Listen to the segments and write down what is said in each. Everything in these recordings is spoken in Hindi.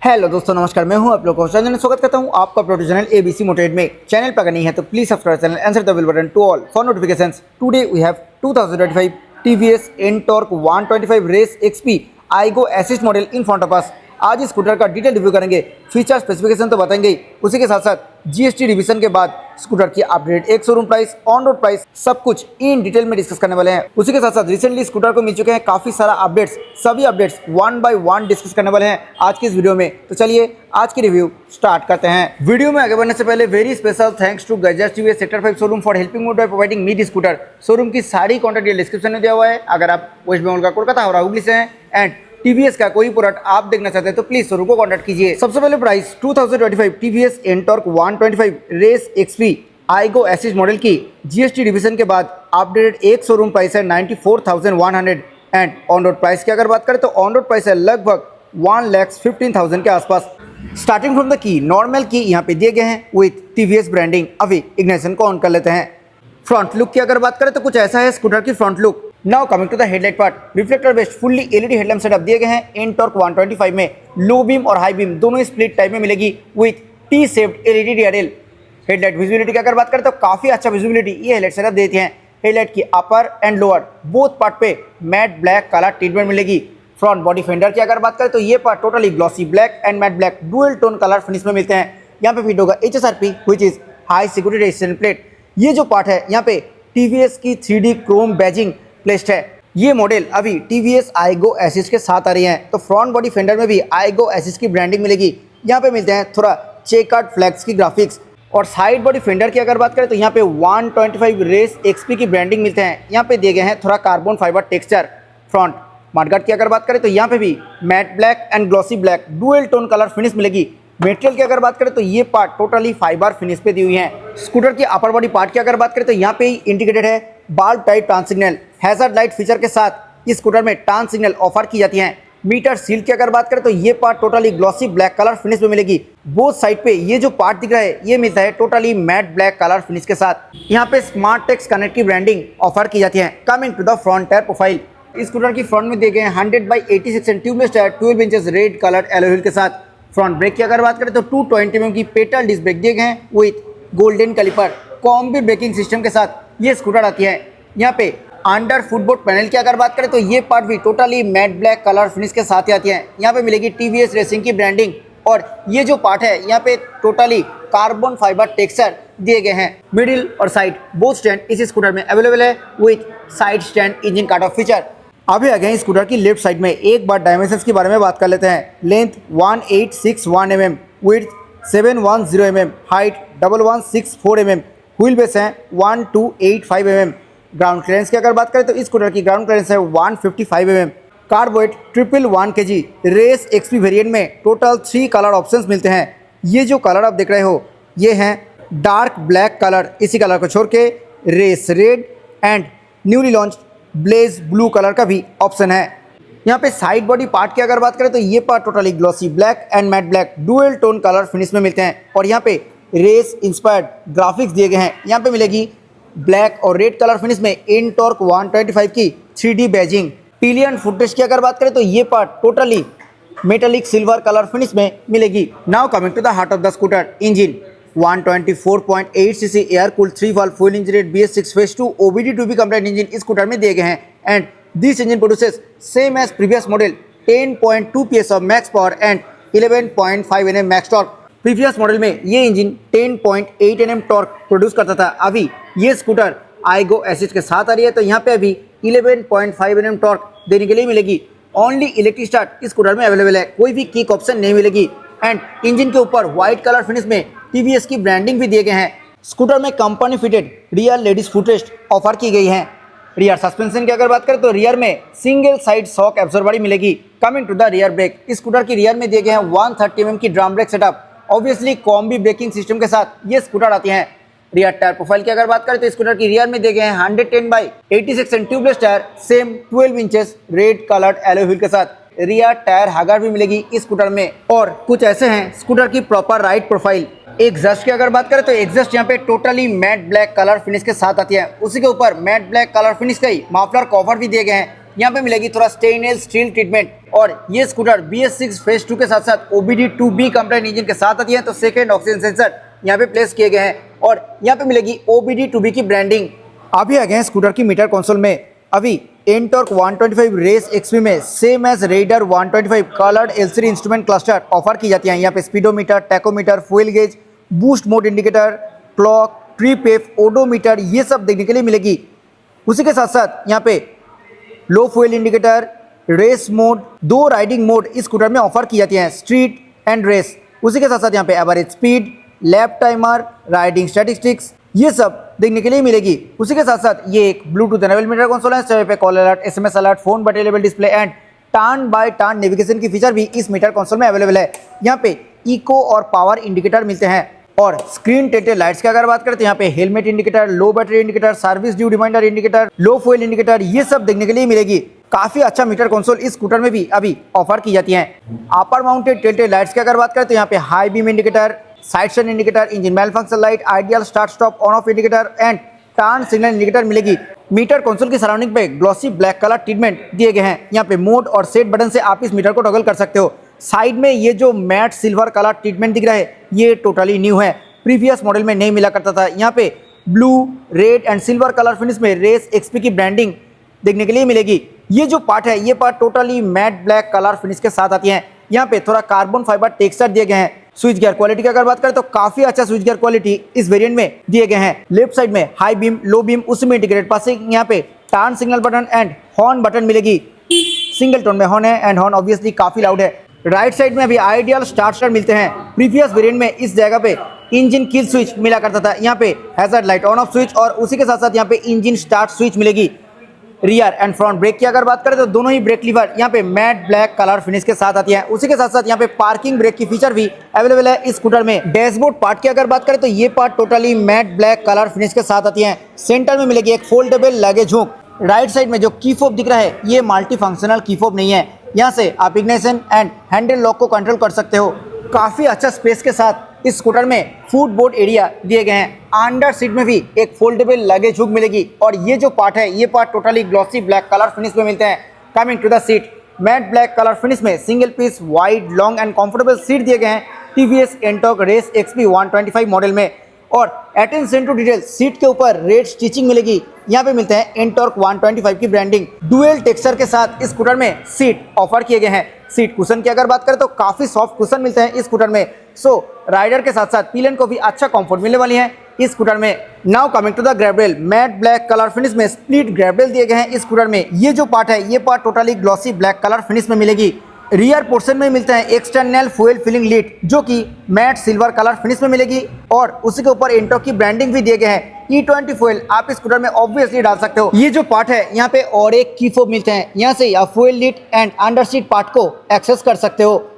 हेलो दोस्तों, नमस्कार। मैं हूं आप लोगों का स्वागत करता हूं आपका अपलोड चैनल एबीसी मोटिवेट में। चैनल पर अगर नहीं है तो please subscribe channel and set the bell button to all for notifications. Today we have 2025 TVS Ntorq 125 race XP iGo assist model in front of us. आज इस स्कूटर का डिटेल रिव्यू करेंगे, फीचर स्पेसिफिकेशन तो बताएंगे, उसी के साथ साथ जीएसटी रिवीजन के बाद स्कूटर की अपडेट, एक showroom price, on road price, सब कुछ इन डिटेल में डिस्कस करने वाले हैं। उसी के साथ साथ रिसेंटली स्कूटर को मिल चुके हैं काफी सारा अपडेट्स, सभी updates one by one discuss करने वाले हैं आज की इस वीडियो में। तो चलिए आज की रिव्यू स्टार्ट करते हैं। वीडियो में आगे बढ़ने से पहले वेरी स्पेशल थैंक्स टू गजाज TVS sector 5 showroom for helping me by providing me this scooter. Showroom की सारी कॉन्टैक्ट डिटेल डिस्क्रिप्शन में दिया हुआ है। अगर आप वेस्ट बंगाल का कोलकाता और हुगली से हैं एंड टीवीएस का कोई प्रोडक्ट आप देखना चाहते हैं तो प्लीज शोरूम को कांटेक्ट कीजिए। सबसे पहले price 2025 TVS Ntorq 125 race XP iGo assist model की जीएसटी डिवीजन के बाद अपडेटेड एक शोरूम प्राइस है 94,100 एंड ऑन रोड प्राइस की अगर बात करें तो ऑन रोड प्राइस है लगभग 1,15,000 के आसपास। Starting from the key normal की यहाँ पे दिए गए हैं विथ टीवीएस ब्रांडिंग। अभी इग्निशन को ऑन कर लेते हैं। फ्रंट लुक की अगर बात करें तो कुछ ऐसा है स्कूटर की front look. Now coming to the headlight part, reflector based fully LED headlamp setup दिए गए हैं एनटॉर्क 125 में। लो बीम और हाई बीम दोनों स्प्लिट टाइप में मिलेगी with T shaped LED DRL. Headlight visibility की अगर बात करें तो काफी अच्छा विजिबिलिटी ये हेडलाइट सेटअप देते हैं। हेडलाइट की अपर एंड लोअर बोथ पार्ट पे मैट ब्लैक कलर ट्रीटमेंट मिलेगी। फ्रंट बॉडी फेंडर की अगर बात करें तो ये part totally glossy black and matte black dual tone colour finish में मिलते हैं। यहाँ पे फिट होगा HSRP which is high security resistant plate. ये जो पार्ट है यहाँ पे टीवीएस की 3D क्रोम बैजिंग प्लेस्ड है। ये मॉडल अभी टीवीएस आईगो एसिस्ट के साथ आ रही है, तो फ्रंट बॉडी फेंडर में भी आईगो एसिस्ट की ब्रांडिंग मिलेगी। यहाँ पे मिलते हैं थोड़ा चेकर्ड फ्लैग्स की ग्राफिक्स। और साइड बॉडी फेंडर की अगर बात करें तो यहाँ पे 125 रेस एक्सपी की ब्रांडिंग मिलते हैं। यहाँ पे दिए गए हैं थोड़ा carbon fibre texture. Front mudguard की अगर बात करें तो यहाँ पे भी matte black and glossy black dual tone colour finish मिलेगी। मटेरियल की अगर बात करें तो ये पार्ट टोटली फाइबर फिनिश पे दी हुई है। स्कूटर की अपर बॉडी पार्ट की अगर बात करें तो यहाँ पे ही इंडिकेटेड है bulb type turn signal. Hazard light feature के साथ इस स्कूटर में टर्न सिग्नल ऑफर की जाती हैं। मीटर सील की अगर बात करें तो ये part totally glossy black colour finish में मिलेगी। बोथ साइड पे ये जो पार्ट दिख रहा है ये मिलता है totally matte black colour finish के साथ। यहाँ पे स्मार्ट टेक्स कनेक्ट की ब्रांडिंग ऑफर की जाती है। Coming to the front tyre profile, इस स्कूटर की फ्रंट में दिए गए 100/86 and tubeless tyre 12 inches red colour alloy wheel के साथ। फ्रंट ब्रेक की अगर बात करें तो 220 mm की पेटल डिस्क ब्रेक दिए गए हैं with golden caliper combi braking system के साथ ये स्कूटर आती है। यहाँ पे अंडर फुटबोर्ड पैनल की अगर बात करें तो ये पार्ट भी totally matte black colour finish के साथ ही आती है। यहाँ पे मिलेगी टीवीएस रेसिंग की ब्रांडिंग। और ये जो पार्ट है यहाँ पे टोटली कार्बन फाइबर टेक्सचर दिए गए हैं। मिडिल और साइड बोथ स्टैंड इस स्कूटर में अवेलेबल है with side stand engine cut off feature. अभी आ गए स्कूटर की लेफ्ट साइड में। एक बार डायमेंशंस के बारे में बात कर लेते हैं। Length 1861 mm, width 710 mm, height 1164 mm, wheel base है 1285 mm। ग्राउंड क्लियरेंस की अगर बात करें तो इस स्कूटर की ग्राउंड क्लियरेंस है 155 mm। Kerb weight 111 kg। Race XP variant में टोटल 3 कलर ऑप्शंस मिलते हैं। ये जो कलर आप देख रहे हो ये हैं डार्क ब्लैक कलर, इसी कलर को छोड़ के race red and newly launch blaze blue colour का भी ऑप्शन है। यहाँ पे साइड बॉडी पार्ट की अगर बात करें तो ये part totally glossy black and matte black dual tone colour finish में मिलते हैं। और यहाँ पे रेस इंस्पायर्ड ग्राफिक्स दिए गए हैं। यहाँ पे मिलेगी ब्लैक और रेड कलर फिनिश में एनटॉर्क 125 की 3D बैजिंग। पिलियन फुटरेस्ट की अगर बात करें तो ये part totally metallic silver colour finish में मिलेगी। Now coming to the heart of the scooter, engine 124.8 cc air cooled 3 valve fuel engineered BS6 phase 2 OBD2B compliant engine इस स्कूटर में दिए गए हैं। And this engine produces same as previous model 10.2 PS of max power and 11.5 Nm max torque. Previous model में ये इंजन 10.8 Nm टॉर्क प्रोड्यूस करता था। अभी ये स्कूटर आईगो एसिस्ट के साथ आ रही है तो यहाँ पे अभी 11.5 Nm टॉर्क देने के लिए मिलेगी। ओनली इलेक्ट्रिक स्टार्ट इस स्कूटर में अवेलेबल है, कोई भी किक ऑप्शन नहीं मिलेगी। एंड इंजन के ऊपर व्हाइट कलर फिनिश में टीवीएस की ब्रांडिंग भी दिए गए हैं। स्कूटर में company fitted rear ladies footrest offer की गई है। रियर सस्पेंशन की अगर बात करें तो रियर में सिंगल साइड शॉक एब्जॉर्बर ही मिलेगी। Coming to the rear brake, इस स्कूटर की रियर में दिए गए हैं 130 mm की drum brake setup. Obviously combi braking system के साथ ये स्कूटर आती हैं। रियर टायर प्रोफाइल की अगर बात करें तो स्कूटर की रियर में दिए गए हैं 110/86 and tubeless tyre same 12 inches red coloured alloy wheel के साथ। रियर टायर हैगर भी मिलेगी इस स्कूटर में। और कुछ ऐसे हैं स्कूटर की प्रॉपर राइड प्रोफाइल। एग्जॉस्ट की अगर बात करें तो एग्जॉस्ट यहाँ पे totally matte black colour finish के साथ आती है। उसी के ऊपर मैट ब्लैक कलर फिनिश का ही मफलर कवर भी दिए गए हैं यहाँ पे मिलेगी थोड़ा स्टेनलेस स्टील ट्रीटमेंट। और ये स्कूटर BS6 फेज 2 के साथ साथ OBD2B कंप्लाइंट इंजन के साथ आती है। तो सेकेंड ऑक्सीजन सेंसर यहाँ पे प्लेस किए गए हैं और यहाँ पे मिलेगी OBD2B की ब्रांडिंग। अभी आ गए हैं स्कूटर की मीटर कंसोल में। अभी Ntorq 125 रेस XP में same as Raider 125 coloured LCD instrument cluster offer की जाती है। यहाँ पे speedometer, tachometer, fuel gauge, boost mode indicator, clock, trip F, odometer ये सब देखने के लिए मिलेगी। उसी के साथ साथ यहाँ पे low fuel indicator, race mode, 2 riding mode इस स्कूटर में ऑफर की जाती हैं, स्ट्रीट एंड रेस। उसी के साथ साथ यहाँ पे average speed, lap timer, riding statistics ये सब देखने के लिए मिलेगी। उसी के साथ साथ ये एक ब्लूटूथ एनेबल मीटर कंसोल है। जहाँ पे call alert, SMS alert, phone बटेलेबल display and turn by turn navigation की फीचर भी इस मीटर कंसोल में अवेलेबल है। यहाँ पे इको और पावर इंडिकेटर मिलते हैं। और स्क्रीन टेंटेड लाइट्स की अगर बात करें तो यहाँ पे helmet indicator, low battery indicator, service due reminder indicator, low fuel indicator ये सब देखने के लिए मिलेगी। काफी अच्छा मीटर कंसोल इस स्कूटर में भी अभी ऑफर की जाती है। अपर माउंटेड टेंटेड लाइट्स की अगर बात करें तो यहाँ पे high beam indicator, side stand indicator, engine malfunction light, ideal start stop on off indicator and turn signal indicator मिलेगी। मीटर कंसोल की सराउंडिंग पे ग्लॉसी ब्लैक कलर ट्रीटमेंट दिए गए हैं। यहाँ पे मोड और सेट बटन से आप इस मीटर को टॉगल कर सकते हो। साइड में ये जो मैट सिल्वर कलर ट्रीटमेंट दिख रहा है ये टोटली न्यू है, प्रीवियस मॉडल में नहीं मिला करता था। यहाँ पे blue, red and silver colour finish में रेस XP की ब्रांडिंग देखने के लिए मिलेगी। ये जो पार्ट है ये part totally matte black colour finish के साथ आती है। यहाँ पे थोड़ा कार्बन फाइबर टेक्सचर दिए गए हैं। स्विच गियर क्वालिटी की अगर बात करें तो काफी अच्छा स्विच गियर क्वालिटी इस वेरिएंट में दिए गए हैं। लेफ्ट साइड में हाई बीम, लो बीम, उसमें इंटीग्रेटेड पासिंग, यहाँ पे turn signal button and horn button मिलेगी। सिंगल टोन में हॉर्न है एंड हॉर्न ऑब्वियसली काफी लाउड है। राइट साइड में अभी आइडियल स्टार्ट मिलते हैं। प्रीवियस वेरिएंट में इस जगह पे इंजन किल स्विच मिला करता था। यहाँ पे hazard light on off switch और उसी के साथ साथ यहाँ पे इंजन स्टार्ट स्विच मिलेगी। रियर एंड फ्रंट ब्रेक की अगर बात करें तो दोनों ही ब्रेक लीवर यहाँ पे मैट ब्लैक कलर फिनिश के साथ आती है। उसी के साथ साथ यहाँ पे पार्किंग ब्रेक की फीचर भी अवेलेबल है इस स्कूटर में। डैशबोर्ड पार्ट की अगर बात करें तो ये part totally matte black colour finish के साथ आती है। सेंटर में मिलेगी एक foldable luggage hook. Right side में जो की फोब दिख रहा है ये मल्टी फंक्शनल की फोब नहीं है। यहाँ से आप इग्निशन एंड हैंडल लॉक को कंट्रोल कर सकते हो। काफी अच्छा स्पेस के साथ इस स्कूटर में फुट बोर्ड एरिया दिए गए हैं। अंडर सीट में भी एक फोल्डेबल लगेज हुक मिलेगी और ये जो पार्ट है ये part totally glossy black colour finish में मिलते हैं। Coming to the seat, matte black colour finish में single piece wide long and comfortable seat दिए गए हैं TVS Ntorq race XP 125 model में। और अटेंशन टू डिटेल, सीट के ऊपर रेड स्टिचिंग मिलेगी। यहाँ पे मिलते हैं Ntorq 125 की ब्रांडिंग। डुअल टेक्सचर के साथ इस स्कूटर में सीट ऑफर किए गए हैं। सीट कुशन की अगर बात करें तो काफी सॉफ्ट कुशन मिलते हैं इस स्कूटर में। सो राइडर के साथ साथ पिलियन को भी अच्छा कंफर्ट मिलने वाली है इस स्कूटर में। Now coming to the grab rail, matte black colour finish में स्प्लिट ग्रैब रेल दिए गए हैं इस स्कूटर में। ये जो पार्ट है ये part totally glossy black colour finish में मिलेगी। रियर पोर्शन में मिलता है एक्सटर्नल फ्यूल फिलिंग लीड जो कि मैट सिल्वर कलर फिनिश में मिलेगी और उसी के ऊपर Ntorq की ब्रांडिंग भी दिए गए हैं। E20 फ्यूल आप इस स्कूटर में ऑब्वियसली डाल सकते हो। ये जो पार्ट है यहाँ पे और एक की फोब मिलते हैं। यहाँ से आप fuel lead and under seat part को एक्सेस कर सकते हो।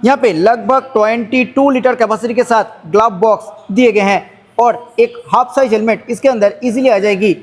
यहाँ पे लगभग 22 लीटर कैपेसिटी के साथ ग्लव बॉक्स दिए गए हैं और एक हाफ साइज हेलमेट इसके अंदर इजीली आ जाएगी।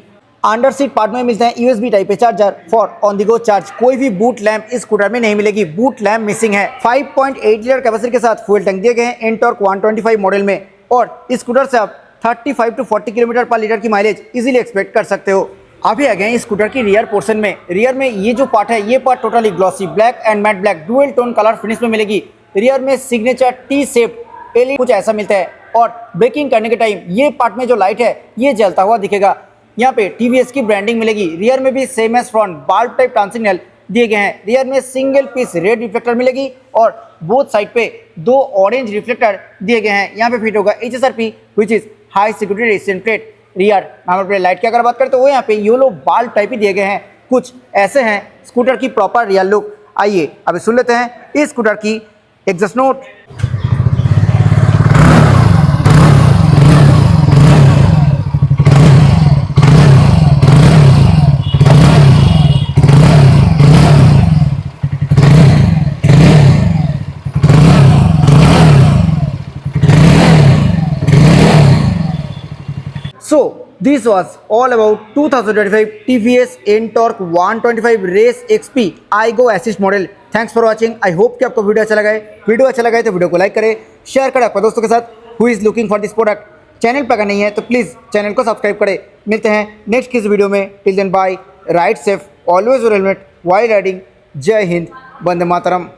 अंडर सीट पार्ट में मिलता है USB type charger for on the go charge. कोई भी बूट लैम्प इस स्कूटर में नहीं मिलेगी, बूट लैम्प मिसिंग है। 5.8 लीटर कैपेसिटी के साथ फ्यूल टैंक दिए गए हैं Ntorq 125 मॉडल में और इस स्कूटर से आप 35 to 40 किलोमीटर पर लीटर की माइलेज इजीली एक्सपेक्ट कर सकते हो। अभी आ गए इस स्कूटर की रियर पोर्शन में। रियर में ये जो पार्ट है ये part totally glossy black and matte black dual tone colour finish में मिलेगी। रियर में सिग्नेचर T शेप LED कुछ ऐसा मिलता है और ब्रेकिंग करने के टाइम ये पार्ट में जो लाइट है ये जलता हुआ दिखेगा। यहाँ पे TVS की ब्रांडिंग मिलेगी। रियर में भी सेम एज फ्रंट बाल्ब टाइप ट्रांसिग्नल दिए गए हैं। रियर में सिंगल पीस रेड रिफ्लेक्टर मिलेगी और बोथ साइड पे 2 ऑरेंज रिफ्लेक्टर दिए गए हैं। यहाँ पे फिट होगा HSRP which is high security resistant plate. Rear number plate light की अगर बात करें तो वो यहाँ पे येलो बाल्ब टाइप ही दिए गए हैं। कुछ ऐसे हैं स्कूटर की प्रॉपर रियर लुक। आइए अभी सुन लेते हैं इस स्कूटर की exhaust note. So this was all about 2025 TVS Ntorq 125 Race XP iGo Assist model. Thanks for watching. I hope कि आपको वीडियो अच्छा लगा है। वीडियो अच्छा लगा है तो वीडियो को लाइक करें, शेयर करें अपने दोस्तों के साथ who is looking for this product. Channel पर अगर नहीं है तो प्लीज़ चैनल को सब्सक्राइब करें। मिलते हैं नेक्स्ट किस वीडियो में। Till then bye, ride safe, always wear helmet, while riding. Jai Hind, Vande Mataram.